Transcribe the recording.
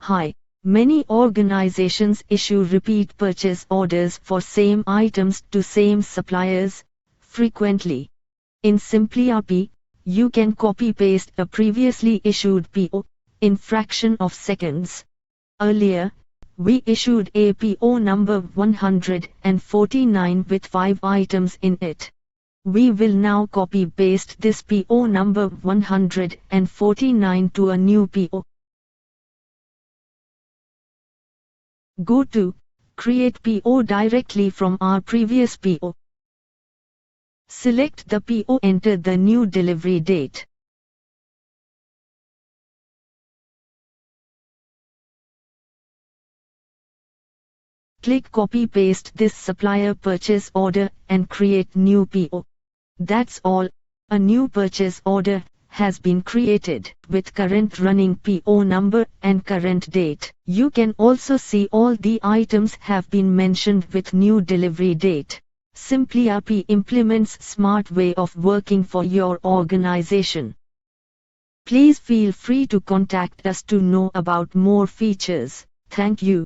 Hi, many organizations issue repeat purchase orders for same items to same suppliers frequently. In simpliRP, you can copy-paste a previously issued PO in fraction of seconds. Earlier, we issued a PO number 149 with 5 items in it. We will now copy-paste this PO number 149 to a new PO. Go to Create PO directly from our previous PO. Select the PO, enter the new delivery date. Click Copy-Paste this supplier purchase order and create new PO. That's all. A new purchase order has been created with current running PO number and current date. You can also see all the items have been mentioned with new delivery date. simpliRP implements smart way of working for your organization. Please feel free to contact us to know about more features. Thank you.